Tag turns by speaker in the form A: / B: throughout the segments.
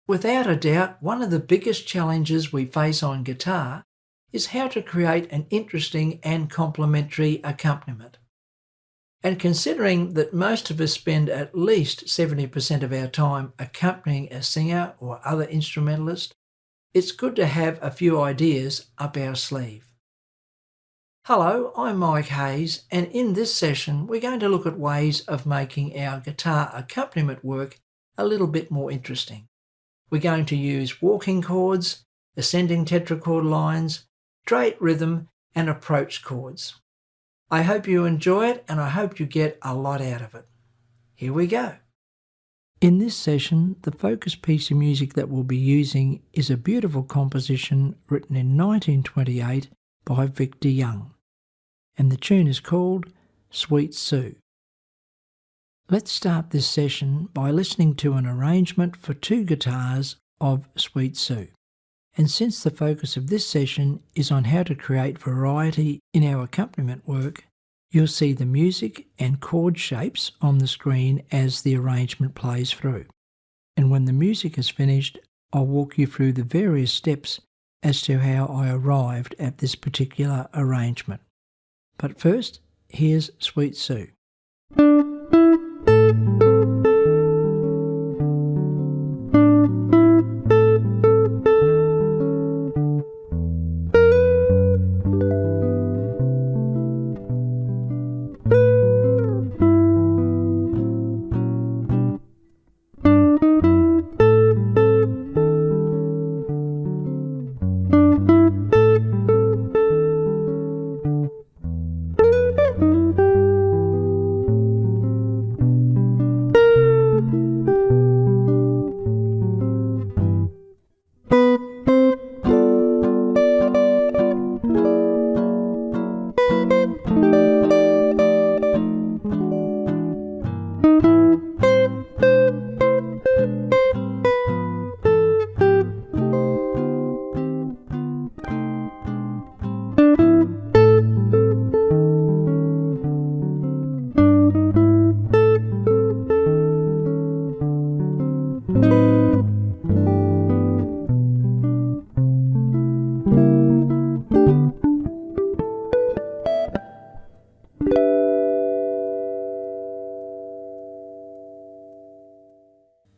A: Without a doubt, one of the biggest challenges we face on guitar is how to create an interesting and complementary accompaniment. And considering that most of us spend at least 70% of our time accompanying a singer or other instrumentalist, it's good to have a few ideas up our sleeve. Hello, I'm Mike Hayes, and in this session we're going to look at ways of making our guitar accompaniment work a little bit more interesting. We're going to use walking chords, ascending tetrachord lines, straight rhythm, and approach chords. I hope you enjoy it, and I hope you get a lot out of it. Here we go. In this session, the focus piece of music that we'll be using is a beautiful composition written in 1928 by Victor Young, and the tune is called Sweet Sue. Let's start this session by listening to an arrangement for two guitars of Sweet Sue. And since the focus of this session is on how to create variety in our accompaniment work, you'll see the music and chord shapes on the screen as the arrangement plays through. And when the music is finished, I'll walk you through the various steps as to how I arrived at this particular arrangement. But first, here's Sweet Sue.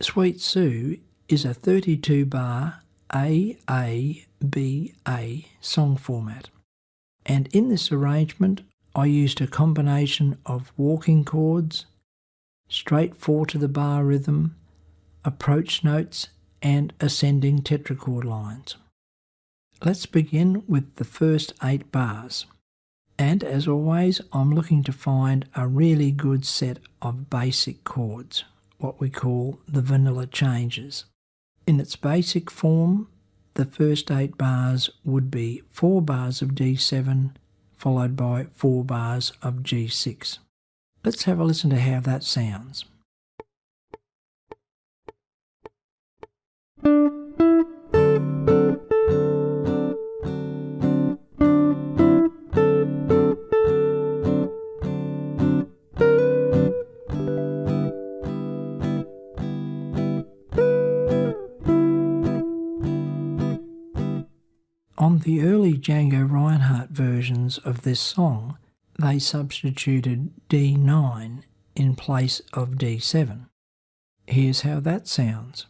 A: Sweet Sue is a 32-bar A-A-B-A song format, and in this arrangement I used a combination of walking chords, straight 4-to-the-bar rhythm, approach notes and ascending tetrachord lines. Let's begin with the first 8 bars, and as always I'm looking to find a really good set of basic chords, what we call the vanilla changes. In its basic form, the first 8 bars would be 4 bars of D7 followed by 4 bars of G6. Let's have a listen to how that sounds. On the early Django Reinhardt versions of this song, they substituted D9 in place of D7. Here's how that sounds.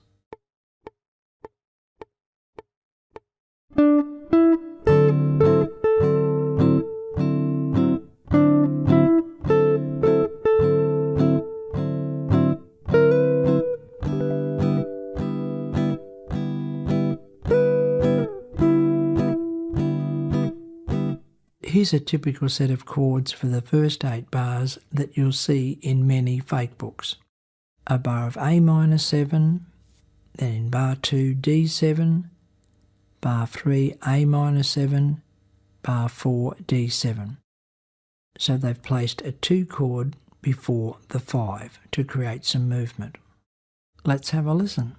A: Here's a typical set of chords for the first 8 bars that you'll see in many fake books. A bar of A minor 7, then in bar 2 D7, bar 3 A minor 7, bar 4 D7. So they've placed a 2 chord before the 5 to create some movement. Let's have a listen.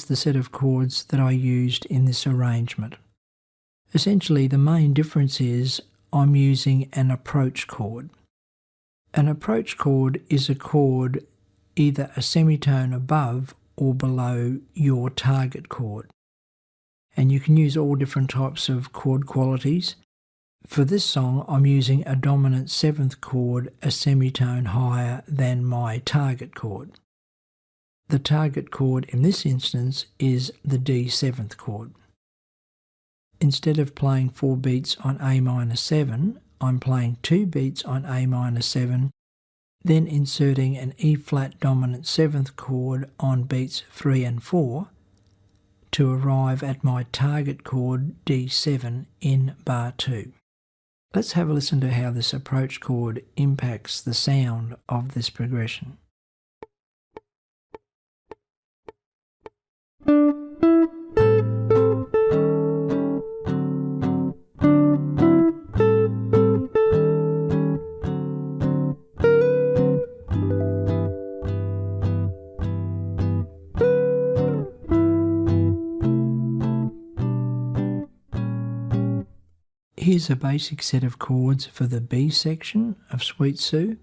A: the set of chords that I used in this arrangement. Essentially, the main difference is I'm using an approach chord. An approach chord is a chord either a semitone above or below your target chord. And you can use all different types of chord qualities. For this song, I'm using a dominant 7th chord a semitone higher than my target chord. The target chord in this instance is the D7th chord. Instead of playing 4 beats on A minor 7, I'm playing 2 beats on A minor 7, then inserting an E flat dominant 7th chord on beats 3 and 4 to arrive at my target chord D7 in bar 2. Let's have a listen to how this approach chord impacts the sound of this progression. Here's a basic set of chords for the B section of Sweet Sue.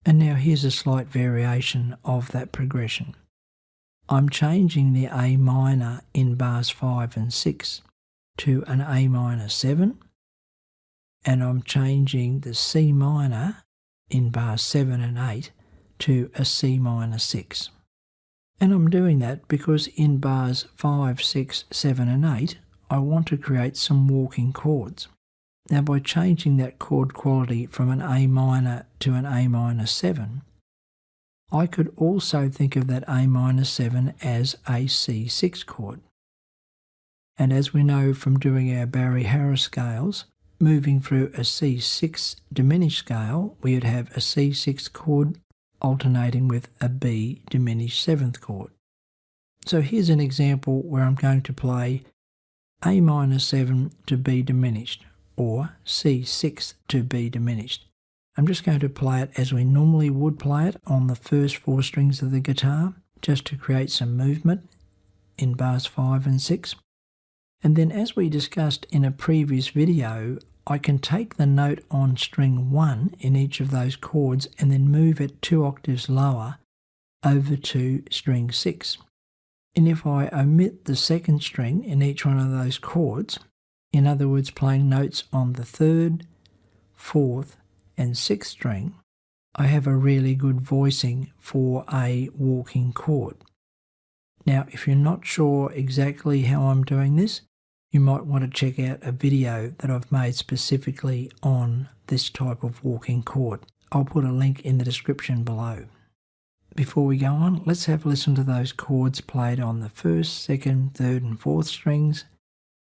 A: And now here's a slight variation of that progression. I'm changing the A minor in bars 5 and 6 to an A minor 7, and I'm changing the C minor in bars 7 and 8 to a C minor 6. And I'm doing that because in bars 5, 6, 7 and 8, I want to create some walking chords. Now by changing that chord quality from an A minor to an A minor 7, I could also think of that A minor 7 as a C6 chord. And as we know from doing our Barry Harris scales, moving through a C6 diminished scale, we would have a C6 chord alternating with a B diminished 7th chord. So here's an example where I'm going to play A minor 7 to B diminished, or C6 to B diminished. I'm just going to play it as we normally would play it on the first 4 strings of the guitar, just to create some movement in bars 5 and 6. And then as we discussed in a previous video, I can take the note on string 1 in each of those chords and then move it 2 octaves lower over to string 6. And if I omit the 2nd string in each one of those chords, in other words playing notes on the 3rd, 4th and 6th string, I have a really good voicing for a walking chord. Now if you're not sure exactly how I'm doing this, you might want to check out a video that I've made specifically on this type of walking chord. I'll put a link in the description below. Before we go on, let's have a listen to those chords played on the 1st, 2nd, 3rd and 4th strings,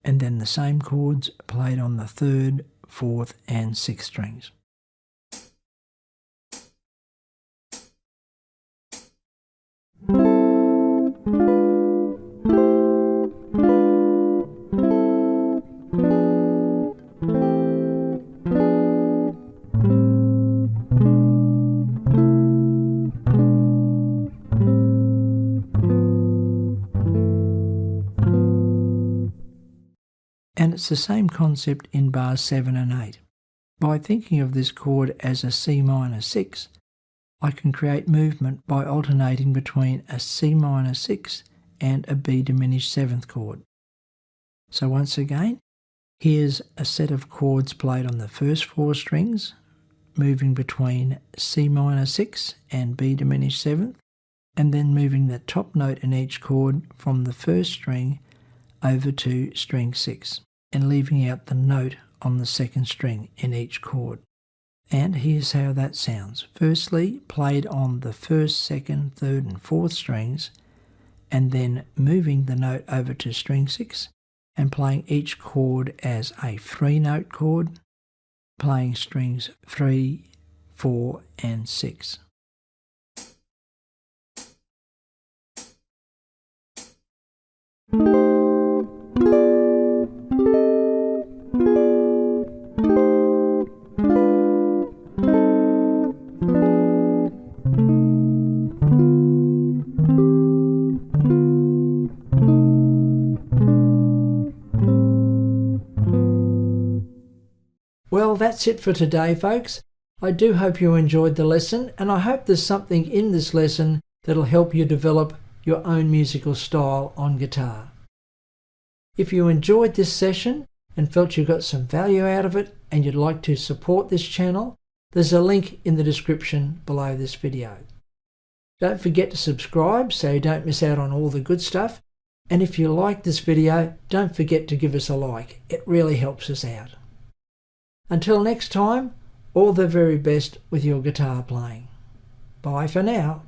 A: and then the same chords played on the 3rd, 4th and 6th strings. And it's the same concept in bars 7 and 8. By thinking of this chord as a C minor 6, I can create movement by alternating between a C minor 6 and a B diminished 7th chord. So once again, here's a set of chords played on the first 4 strings, moving between C minor 6 and B diminished 7th, and then moving the top note in each chord from the 1st string over to string 6, and leaving out the note on the 2nd string in each chord. And here's how that sounds. Firstly, played on the 1st, 2nd, 3rd and 4th strings, and then moving the note over to string 6 and playing each chord as a 3-note chord, playing strings 3, 4 and 6. Well, that's it for today, folks. I do hope you enjoyed the lesson, and I hope there's something in this lesson that'll help you develop your own musical style on guitar. If you enjoyed this session and felt you got some value out of it and you'd like to support this channel, there's a link in the description below this video. Don't forget to subscribe so you don't miss out on all the good stuff. And if you like this video, don't forget to give us a like. It really helps us out. Until next time, all the very best with your guitar playing. Bye for now.